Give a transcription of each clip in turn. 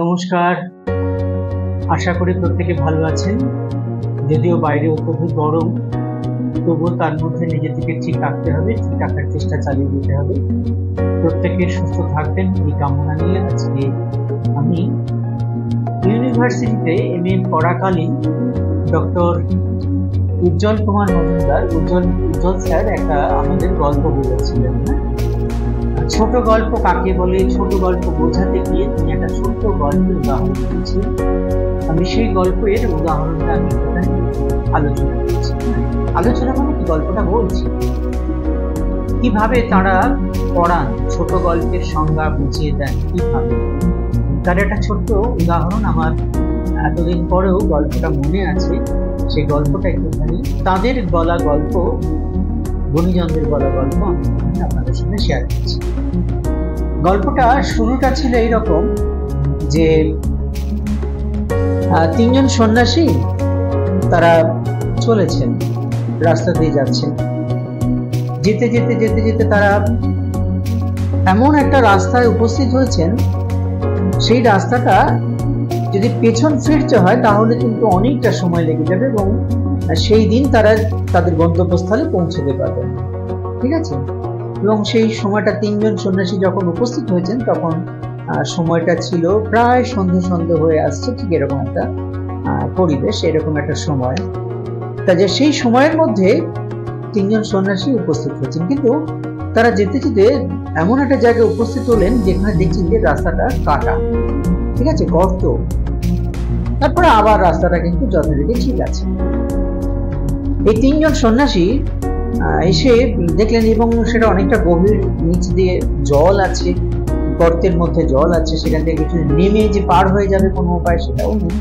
নমস্কার, আশা করি প্রত্যেকে ভালো আছেন। যদিও বাইরে অত্যধিক গরম, তবুও তার মধ্যে নিজেদেরকে ঠিক রাখতে হবে, ঠিক রাখার চেষ্টা চালিয়ে যেতে হবে। প্রত্যেকে সুস্থ থাকবেন এই কামনা নিয়ে আজকে আমি ইউনিভার্সিটিতে এমএ পড়াকালীন ডক্টর উজ্জ্বল কুমার মজুমদার উজ্জ্বল স্যার একটা আমাদের গল্প বলেছিলেন। ছোট গল্প কাকে বলে, ছোট গল্প বোঝাতে গিয়ে তিনি একটা ছোট্ট গল্পের উদাহরণ দিয়েছেন। আমি সেই গল্পের উদাহরণটা আমি এখানে আলোচনা করছি। আলোচনা মানে কি, গল্পটা বলছি কিভাবে তারা পড়ান, ছোট গল্পের সংজ্ঞা বুঝিয়ে দেন কিভাবে। তার একটা ছোট্ট উদাহরণ আমার এতদিন পরেও গল্পটা মনে আছে। সেই গল্পটা একটুখানি তাদের বলা গল্প, গুণীজনদের বলা গল্প আমি আপনাদের সঙ্গে শেয়ার করছি। গল্পটা শুরুটা ছিল এইরকম যে তিনজন সন্ন্যাসী তারা চলেছেন, রাস্তা দিয়ে যাচ্ছেন। যেতে যেতে যেতে যেতে তারা এমন একটা রাস্তায় উপস্থিত হয়েছেন, সেই রাস্তাটা যদি পেছন ফিরতে হয় তাহলে কিন্তু অনেকটা সময় লেগে যাবে এবং সেই দিন তারা তাদের গন্তব্যস্থলে পৌঁছতে পারবেন। ঠিক আছে? এবং সেই সময়টা তিনজন সন্ন্যাসী যখন উপস্থিত হয়েছেন তখন সময়টা ছিল প্রায় সন্ধে হয়ে আসছে, ঠিক এরকম একটা পরিবেশ, এরকম একটা সময়। তা যে সেই সময়ের মধ্যে তিনজন সন্ন্যাসী উপস্থিত হয়েছেন, কিন্তু তারা যেতে যেতে এমন একটা জায়গায় উপস্থিত হলেন যেখানে দেখছেন যে রাস্তাটা কাটা, ঠিক আছে, গর্ত। তারপরে আবার রাস্তাটা কিন্তু যথারীতি ঠিক আছে। এই তিনজন সন্ন্যাসী এসে দেখলেন এবং সেটা অনেকটা গভীর, নিচ দিয়ে জল আছে, গর্তের মধ্যে জল আছে, সেখান থেকে কিছু নেমে যে পার হয়ে যাবে কোনো উপায় সেটাও নেই।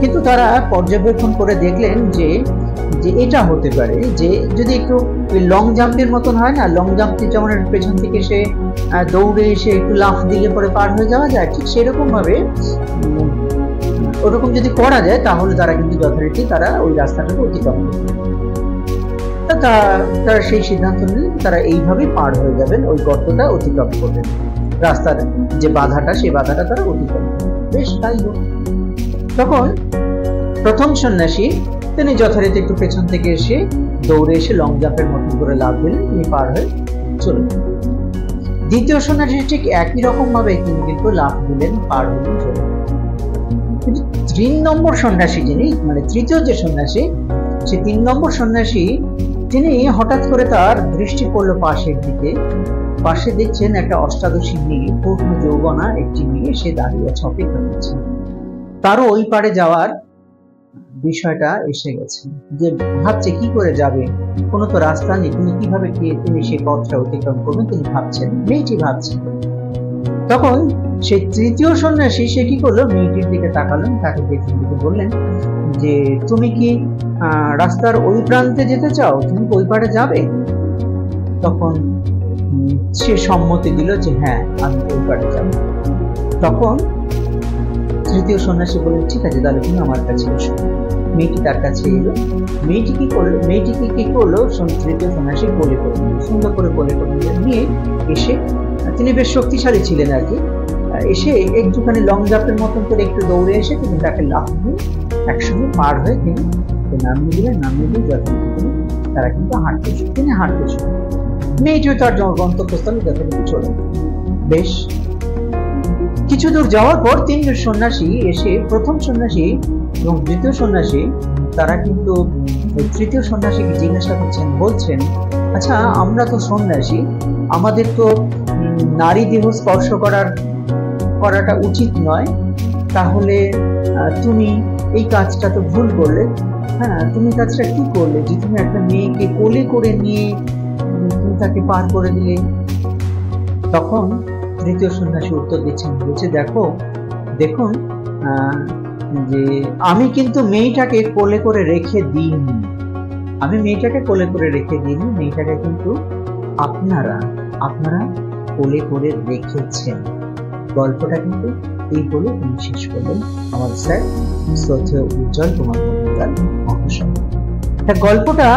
কিন্তু তারা পর্যবেক্ষণ করে দেখলেন যে এটা হতে পারে যে যদি একটু লং জাম্পের মতন হয় না, লং জাম্পে যেমন পেছন থেকে সে দৌড়ে এসে একটু লাফ দিলে পরে পার হয়ে যাওয়া যায়, ঠিক সেরকম ভাবে ওরকম যদি করা যায় তাহলে তারা কিন্তু যথারীতি তারা ওই রাস্তাটাকে অতিক্রম করবে। তারা সেই সিদ্ধান্ত নিলেন তারা এইভাবেই পার হয়ে যাবেন, ওই গর্তটা অতিক্রম করবেন, রাস্তার যে বাধাটা সেই বাধাটা তারা অতিক্রম করবেন। বেশ, তাই হোক। তখন প্রথম সন্ন্যাসী তিনি যথারীতি একটু পেছন থেকে এসে দৌড়ে এসে লং জাম্পের মতন করে লাফ দিলেন, তিনি পার হয়ে চলে গেলেন। দ্বিতীয় সন্ন্যাসী ঠিক একই রকম ভাবে তিনি কিন্তু লাফ দিলেন, পার হয়ে চলে গেলেন। কিন্তু 3 নম্বর সন্ন্যাসী যিনি, মানে তৃতীয় যে সন্ন্যাসী, সে 3 নম্বর সন্ন্যাসী তিনি হঠাৎ করে তার দৃষ্টি পড়লো পাশের দিকে। পাশে দেখছেন একটা অষ্টাদশী মেয়ে, পূর্ণ যৌবনা একটি মেয়ে, সে দাঁড়িয়ে আছে, অপেক্ষা করছে। তারও ওই পারে যাওয়ার বিষয়টা এসে গেছে, যে ভাবছে কি করে যাবে, কোনো তো রাস্তা নেই, তিনি কিভাবে তিনি সেই পথটা অতিক্রম করবেন তিনি ভাবছেন, মেয়েটি ভাবছেন। তখন সেই তৃতীয় সন্ন্যাসী সে কি করলো, মেয়েটির দিকে তাকালেন, তাকে দেখে বললেন যে তুমি কি রাস্তার ওই প্রান্তে যেতে চাও, তুমি ওই পারে যাবে? তখন সে সম্মতি দিল যে হ্যাঁ, আমি ওই পারে যাব। তখন তৃতীয় সন্ন্যাসী বললেন ঠিক আছে, তাহলে তুমি আমার কাছে এসো। মেয়েটি তার কাছে এলো। মেয়েটিকে কি করলো, তৃতীয় সন্ন্যাসী কোলে করে সুন্দর করে কোলে করে নিয়ে এসে, তিনি বেশ শক্তিশালী ছিলেন আর কি, এসে একটুখানি লং জাম্পের মতন করে একটু দৌড়ে এসে তিনি তাকে লাফ দিয়ে একসঙ্গে পার হয়ে তিনি নামিয়ে দিয়ে যথারীতি তারা কিন্তু তিনি হাঁটতে শুরু। মেয়েটিও তার গন্তব্যস্থলে যথারীতি চলে। বেশ কিছু দূর যাওয়ার পর 3 সন্ন্যাসী এসে, প্রথম সন্ন্যাসী এবং দ্বিতীয় সন্ন্যাসী, তারা কিন্তু তৃতীয় সন্ন্যাসীকে জিজ্ঞাসা করছেন, বলছেন আচ্ছা আমরা তো সন্ন্যাসী, আমাদের তো নারী দেহ স্পর্শ করাটা উচিত নয়, তাহলে তুমি এই কাজটা তো ভুল করলে। হ্যাঁ, তুমি কাজটা কি করলে যে তুমি একটা মেয়েকে কোলে করে নিয়ে তুমি তাকে পার করে দিলে? তখন তৃতীয় সন্ন্যাসী উত্তর দিচ্ছেন, বলছে দেখুন যে আমি কিন্তু মেয়েটাকে কোলে করে রেখে দিইনি, মেয়েটাকে কিন্তু আপনারা কোলে করে রেখেছেন। গল্পটা কিন্তু এই বলে তিনি শেষ করলেন আমার স্যার শ্রদ্ধেয় উজ্জ্বল কুমার মজুমদার মহাশয়। গল্পটা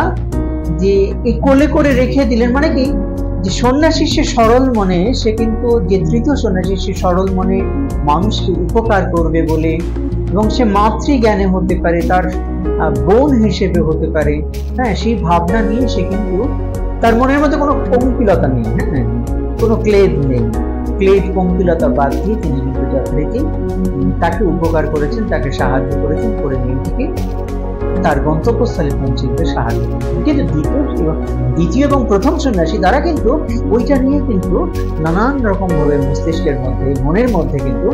যে এই কোলে করে রেখে দিলেন মানে কি, যে সন্ন্যাসী সে সরল মনে, সে কিন্তু যে তৃতীয় সন্ন্যাসী সে সরল মনে মানুষকে উপকার করবে বলে, এবং সে মাতৃজ্ঞানে হতে পারে, তার বোন হিসেবে হতে পারে, হ্যাঁ, সেই ভাবনা নিয়ে সে কিন্তু, তার মনের মধ্যে কোনো পঙ্কিলতা নেই, হ্যাঁ, কোনো ক্লেদ নেই, ক্লেদ পঙ্কিলতা বাদ দিয়ে তিনি কিন্তু যথারীতি তাকে উপকার করেছেন, তাকে সাহায্য করেছেন, করে মেয়েটিকে তার গন্তব্যস্থলে পৌঁছে দিতে সাহায্য করেছেন। কিন্তু দ্বিতীয় এবং প্রথম সন্ন্যাসী তারা কিন্তু ওইটা নিয়ে কিন্তু নানান রকম ভাবে মস্তিষ্কের মধ্যে, মনের মধ্যে কিন্তু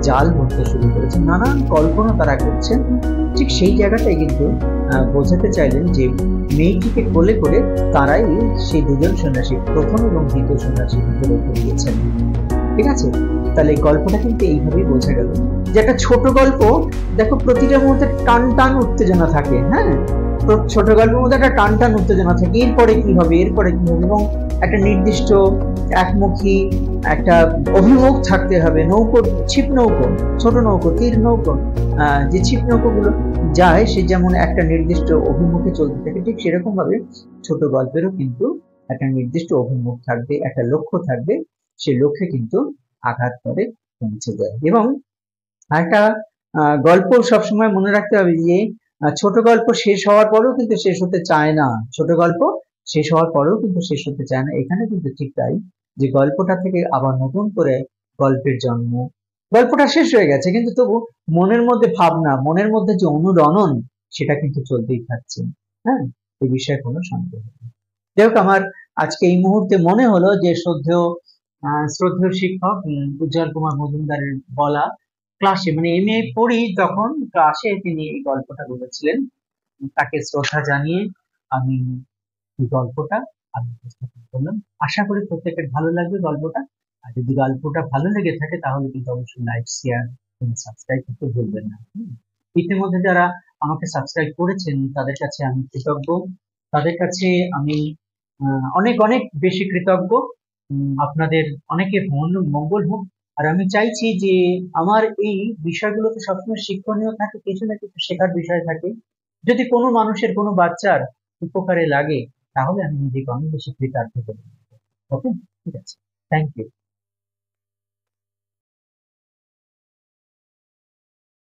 জাল বুনতে শুরু করেছেন, নানান কল্পনা তারা করছেন। ঠিক সেই জায়গাটাই কিন্তু বোঝাতে চাইলেন যে মেয়েটিকে কোলে করে তারাই সেই দুজন সন্ন্যাসী, প্রথম এবং দ্বিতীয় সন্ন্যাসী কিন্তু রেখে দিয়েছেন। ঠিক আছে, তাহলে এই গল্পটা কিন্তু এইভাবেই বোঝা গেল যে একটা ছোট গল্প, দেখো প্রতিটার মধ্যে টান টান উত্তেজনা থাকে, হ্যাঁ, ছোট গল্পের মধ্যে একটা টান টান উত্তেজনা থাকে, এরপরে কি হবে, এরপরে কি হবে, এবং একটা নির্দিষ্ট একমুখী একটা অভিমুখ থাকতে হবে। নৌকো, ছিপ নৌকো, ছোট নৌকো, তীর নৌকো, যে ছিপ নৌকো গুলো যায়, সে যেমন একটা নির্দিষ্ট অভিমুখে চলতে থাকে, ঠিক সেরকম ভাবে ছোট গল্পেরও কিন্তু একটা নির্দিষ্ট অভিমুখ থাকবে, একটা লক্ষ্য থাকবে, সে লক্ষ্যে কিন্তু আঘাত করে পৌঁছে যায়। এবং একটা গল্প সবসময় মনে রাখতে হবে যে ছোট গল্প শেষ হওয়ার পরেও কিন্তু শেষ হতে চায় না, ছোট গল্প শেষ হওয়ার পরেও কিন্তু শেষ হতে চায় না। এখানে কিন্তু ঠিক তাই, যে গল্পটা থেকে আবার নতুন করে গল্পের জন্ম, গল্পটা শেষ হয়ে গেছে কিন্তু তবু মনের মধ্যে ভাবনা, মনের মধ্যে যে অনুরণন, সেটা কিন্তু চলতেই থাকছে, হ্যাঁ, এই বিষয়ে কোনো সন্দেহ নেই। যাই হোক, আমার আজকে এই মুহূর্তে মনে হলো যে শ্রদ্ধেয় শিক্ষক উজ্জ্বল কুমার মজুমদারের বলা ক্লাসে, মানে এমএ পড়ি তখন ক্লাসে তিনি এই গল্পটা বলেছিলেন, তাকে শ্রদ্ধা জানিয়ে আমি এই গল্পটা আমি উপস্থাপন করলাম। আশা করি প্রত্যেকের ভালো লাগবে গল্পটা। আর যদি গল্পটা ভালো লেগে থাকে তাহলে কিন্তু অবশ্যই লাইক, শেয়ার এবং সাবস্ক্রাইব করতে ভুলবেন না। ইতিমধ্যে যারা আমাকে সাবস্ক্রাইব করেছেন তাদের কাছে আমি কৃতজ্ঞ, তাদের কাছে আমি অনেক অনেক বেশি কৃতজ্ঞ। আপনাদের অনেকের মঙ্গল হোক। আর আমি চাইছি যে আমার এই বিষয়গুলোতে সবসময় শিক্ষণীয় থাকে, কিছু না কিছু শেখার বিষয় থাকে। যদি কোনো মানুষের, কোনো বাচ্চার উপকারে লাগে, তাহলে আমি নিজেকে অনেক বেশি কৃতার্থ করি। ওকে, ঠিক আছে, থ্যাংক ইউ।